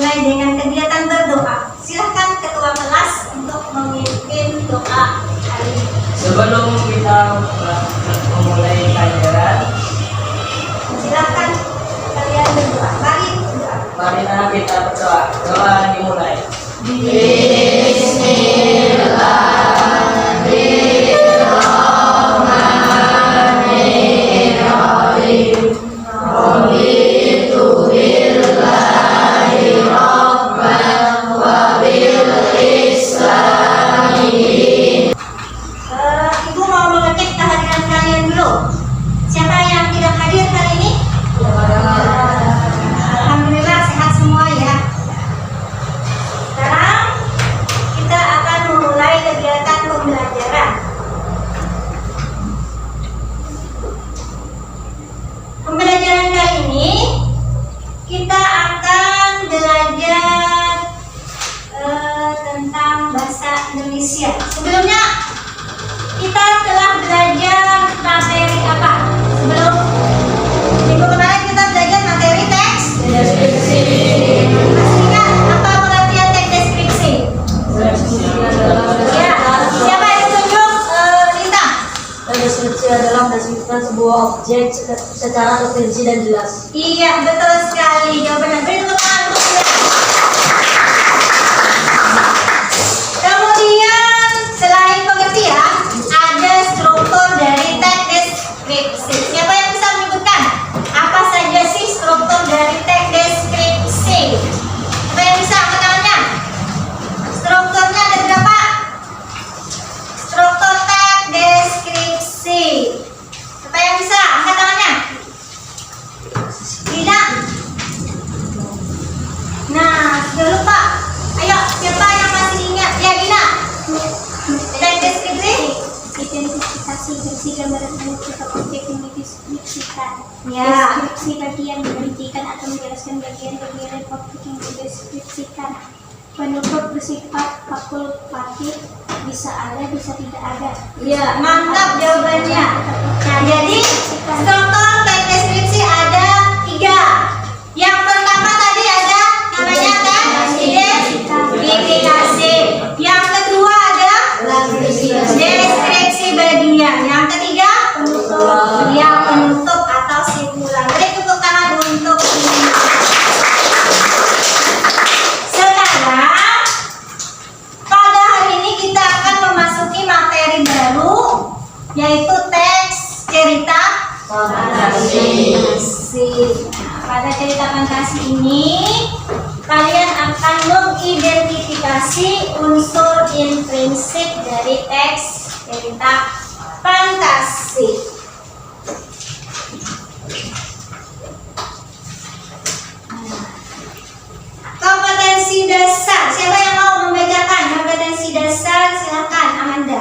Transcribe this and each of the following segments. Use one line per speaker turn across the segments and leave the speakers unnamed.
memulai dengan kegiatan berdoa. Silahkan ketua kelas untuk memimpin doa hari ini.
Sebelum kita memulai pelajaran,
Silahkan kalian berdoa. Mari berdoa.
mari kita berdoa. Doa dimulai.
Ibu mau mengecek kehadiran kalian dulu. Siapa yang tidak hadir hari ini? Alhamdulillah sehat semua ya. Sekarang kita akan memulai kegiatan pembelajaran. Pembelajaran kali ini kita akan belajar tentang bahasa Indonesia. Sebelumnya kita telah belajar materi apa? Sebelum minggu kemarin kita belajar materi teks deskripsi. Masih ingat apa pengertian teks deskripsi? Ya, siapa yang tunjuk? Lintang.
Deskripsi adalah mendeskripsikan sebuah objek secara terperinci dan jelas.
Iya, betul sekali. Jawabannya beri tepuk tangan untuk dia. Kemudian selain pengertian, ada struktur dari teks deskripsi. Siapa yang bisa menyebutkan apa saja sih struktur dari teks deskripsi? Siapa yang bisa angkat tangannya? Strukturnya ada berapa? Struktur teks deskripsi. Siapa yang bisa angkat tangannya? Tidak. Nah, sudah lupa. Ayo, siapa yang masih ingat? Ya, Dina. Teks deskripsi.
Identifikasi versi gambaran bentuk objek yang dideskripsikan.
Ya.
Deskripsi bagian merincikan atau menjelaskan bagian-bagian objek yang dideskripsikan. Penutup bersifat fakultatif, bisa ada, bisa tidak ada.
Ya, mantap jawabannya. Nah, jadi struktur teks deskripsi ada 3. Yang pertama tadi ada namanya teks identifikasi. Yang kedua ada deskripsi bagian. Yang ketiga yang penutup atau simpulan. Beri tepuk tangan untuk ini. Sekarang pada hari ini kita akan memasuki materi baru, yaitu teks cerita fantasi. Nah, pada cerita fantasi ini kalian akan mengidentifikasi unsur intrinsik dari teks cerita fantasi. Kompetensi dasar. Siapa yang mau membacakan kompetensi dasar? Silakan, Amanda.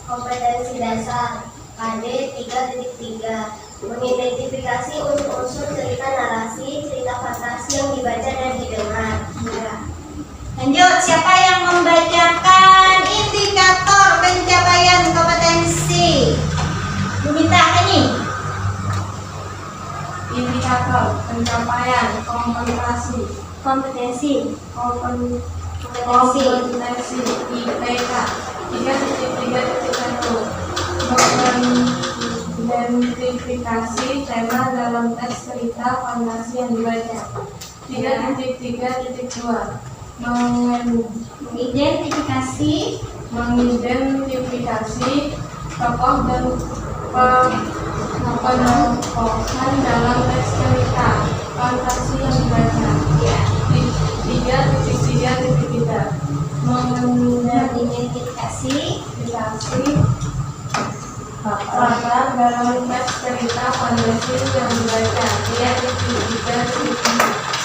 Kompetensi dasar KD 3.3 mengidentifikasi unsur-unsur cerita narasi, cerita fantasi yang dibaca dan didengar.
Ya. Lanjut, siapa yang membacakan indikator pencapaian kompetensi? Diminta ini.
Indikator pencapaian kompetensi
Kompetensi.
IPK 3.3.1 mengidentifikasi tema dalam teks cerita fantasi yang dibaca. 3.3.2 mengidentifikasi tokoh dan penempatan dalam teks cerita fantasi yang dibaca. 3.3.3
Mengidentifikasi
tokoh dalam teks cerita fantasi yang dibaca. 3.3.4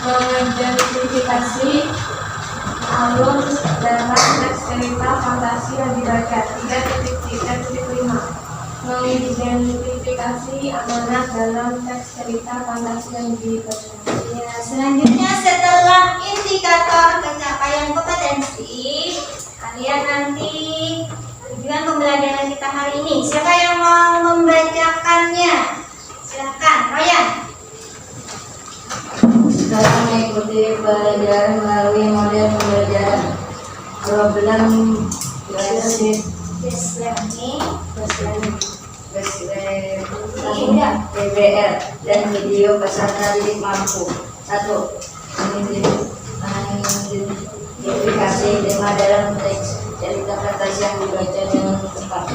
mengidentifikasi alur dalam teks cerita fantasi yang dibaca. 3.3.5 mengidentifikasi amanat dalam teks cerita fantasi yang dibaca.
Ya, selanjutnya setelah indikator pencapaian kompetensi, kalian nanti tujuan pembelajaran kita hari ini. Siapa yang mau membacakannya? Silakan, Royan.
Assalamualaikum mengikuti pelajaran melalui model pembelajaran problem based
learning,
PBL dan video peserta didik mampu. 1. Mengidentifikasi tema dalam teks cerita fantasi yang dibaca dengan cepat.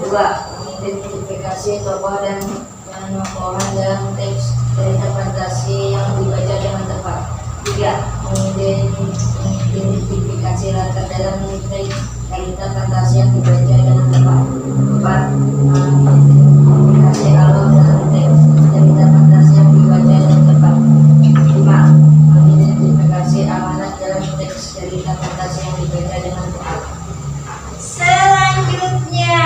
2. Mengidentifikasi tokoh dan penokohan dalam teks cerita fantasi yang dibaca dengan tepat. 3. Mengidentifikasi latar dalam teks cerita fantasi yang dibaca dengan tepat. 4. Mengidentifikasi alur dalam teks cerita fantasi yang dibaca dengan tepat. 5. Mengidentifikasi amanat dalam teks cerita fantasi yang dibaca dengan tepat.
Selanjutnya,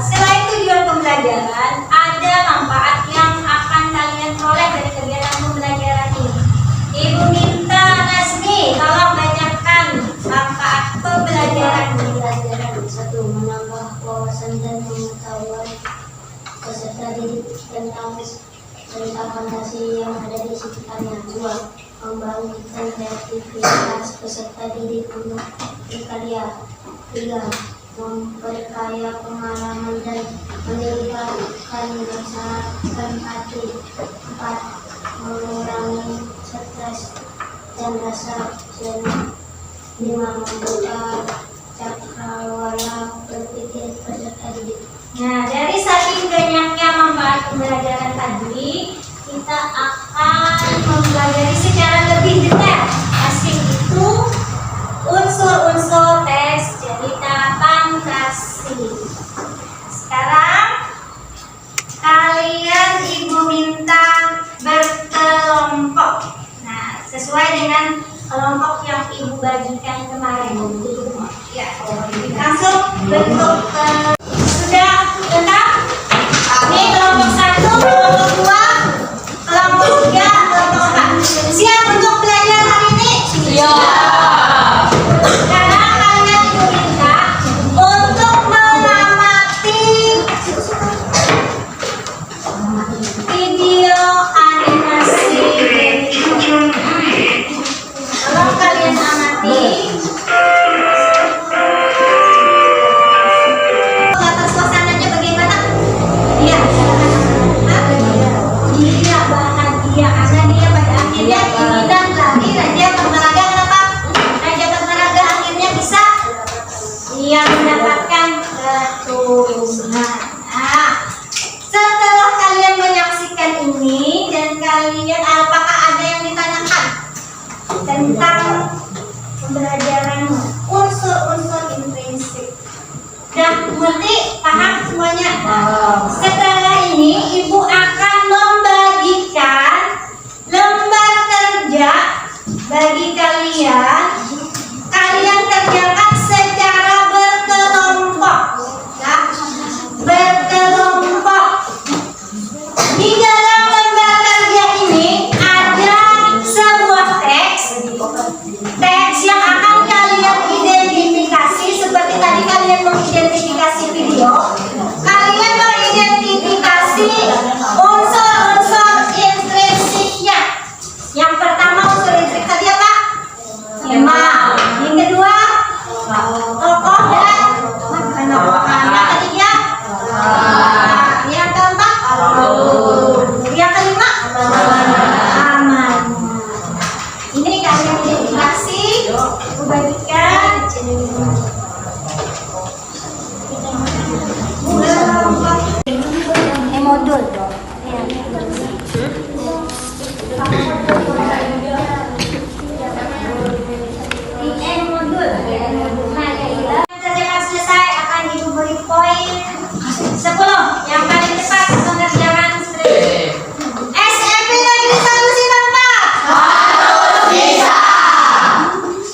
selain tujuan pembelajaran, ada manfaat yang akan kalian peroleh dari kegiatan pembelajaran ini. Ibu minta Nasmi tolong bacakan manfaat pembelajaran ini.
Pembelajaran 1. Menambah wawasan dan pengetahuan peserta didik tentang cerita fantasi yang ada di sekitarnya. 2. Membangkitkan kreativitas peserta didik untuk berkarya. 3. Memperkaya pengalaman dan meningkatkan rasa empati. 4. Mengurangi stres dan rasa jenuh. 5. Membuka cakrawala berpikir peserta didik.
Nah, dari saking banyaknya manfaat pembelajaran tadi, kita akan mempelajari secara lebih detail asing itu unsur-unsur teks cerita fantasi. Sekarang kalian ibu minta berkelompok. Nah, sesuai dengan kelompok yang ibu bagikan kemarin. Ya, langsung bentuk sudah lengkap. Ini kelompok 1, kelompok 2, kelompok 3, kelompok 4. Siap untuk belajar hari ini? Siap. Sekarang kalian ibu minta untuk mengamati video animasi. Tolong kalian amati. Atas suasananya bagaimana? Iya. Iya, bahagia karena dia pada akhirnya ini dan lagi Raja Pernaraga kenapa? Raja Pernaraga akhirnya bisa dia mendapatkan keturunan. Nah, setelah kalian menyaksikan ini dan kalian apakah ada yang ditanyakan tentang pembelajaran unsur-unsur intrinsik? Udah ngerti? Paham semuanya? Setelah ini ibu akan membagikan lembar kerja bagi kalian. Kalian kerjakan secara berkelompok. Ya. Berkelompok. Di dalam lembar kerja ini ada sebuah teks yang akan kalian identifikasi seperti tadi kalian mengidentifikasi video. Kalian mengidentifikasi unsur-unsur intrinsiknya. Yang pertama unsur intrinsik tadi apa? Tema. Yang kedua tokoh dan penokohan. Yang ketiga yang keempat yang kelima aman. Ini kalian identifikasi, bagikan modul. Modul. Nah, kerjakan selesai akan ibu beri poin 10. Yang paling cepat mengerjakan skrip. SMP Negeri 1 Simpang 4.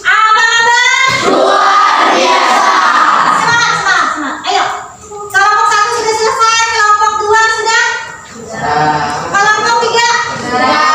Apa kabar? Luar biasa. Semangat. Ayo. Kelompok 1 sudah selesai, kelompok 2 sudah? Kelompok 3? Sudah.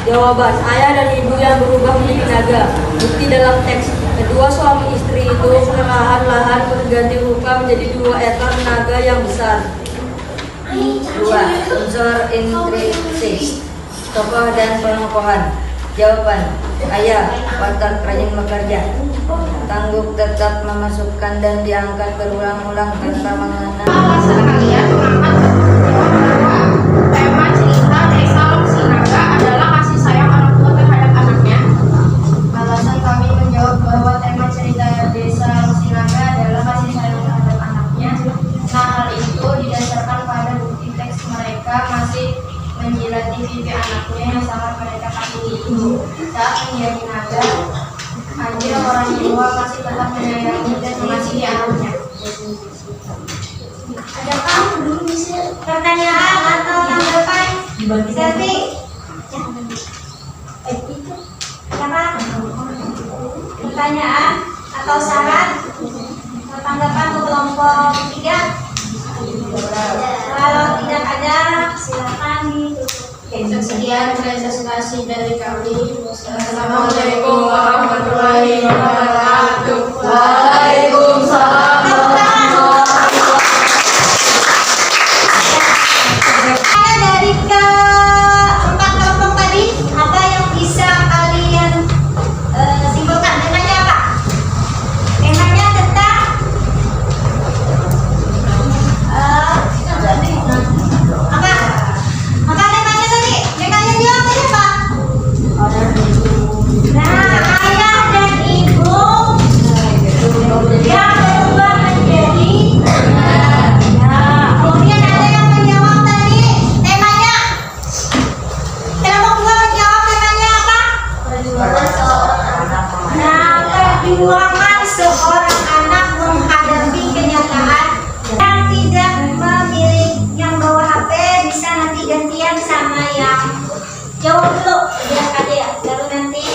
Jawaban, ayah dan ibu yang berubah menjadi naga. Bukti dalam teks, kedua suami istri itu perlahan-lahan berganti rupa menjadi 2 ekor naga yang besar. 2. Unsur intrinsik, tokoh dan pengokohan. Jawaban, ayah, watak rajin bekerja, tangguh tetap memasukkan dan diangkat berulang-ulang tanpa mengenal.
Alasan kalian mengangkat bahwa tema cerita Desa Sinaga adalah kasih sayang orang tua terhadap anaknya. Alasan kami menjawab bahwa tema cerita Desa Sinaga adalah kasih sayang terhadap anaknya. Nah, hal itu didasarkan pada bukti teks mereka masih menjilati pipi anaknya yang sangat mereka kasihi itu. Saat menjadi naga, aja orang tua masih tetap menyayangi dan mengasihi anaknya.
Adakah belum bisa
Pertanyaan atau tanggapan? Selvi? Siapa? Pertanyaan atau saran? Atau tanggapan ke kelompok 3? Kalau tidak ada, silakan ditutup.
Sekian presentasi dari kami. Assalamualaikum warahmatullahi wabarakatuh. Waalaikumsalam.
Dari keempat kelompok tadi, apa yang bisa kalian simpulkan? Temanya apa? Temanya tentang apa? Apa temanya tadi? Yang kalian jawab tadi apa? Nah, ayah dan ibu yang berubah menjadi kemudian ada yang menjawab tadi temanya. Kelompok 2 menjawab temanya apa? Nah, perjuangan seorang anak menghadapi kenyataan yang tidak memilih. Yang bawa HP bisa nanti gantian sama yang jawab dulu biar ada ya, baru nanti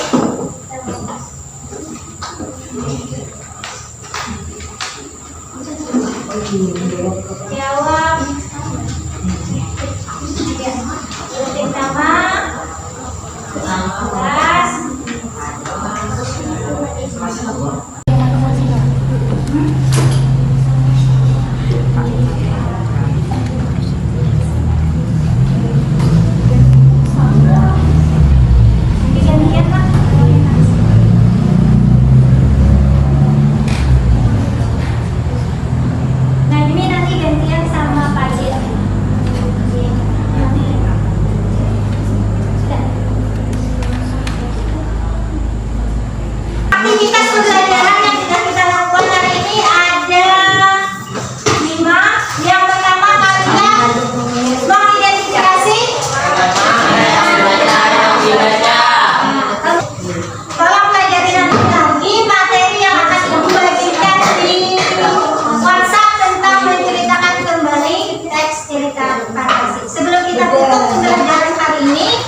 jawab. Pertama, kelas. Gantian lah. Nah, ini nanti gantian sama Pak Jil. Aktivitas pembelajaran yang sudah kita lakukan hari ini ada 5. Yang pertama kalian mengidentifikasi. Tolong pelajari nanti lagi materi yang akan dibagikan di WhatsApp tentang menceritakan kembali teks cerita fantasi. Sebelum kita tutup pembelajaran hari ini,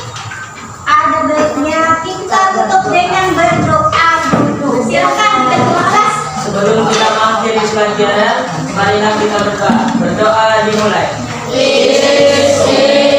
ada baiknya kita tutup dengan berdoa dulu. Silakan ketua kelas.
Sebelum kita mengakhiri pelajaran, marilah kita berdoa. Berdoa dimulai.
Bismillah.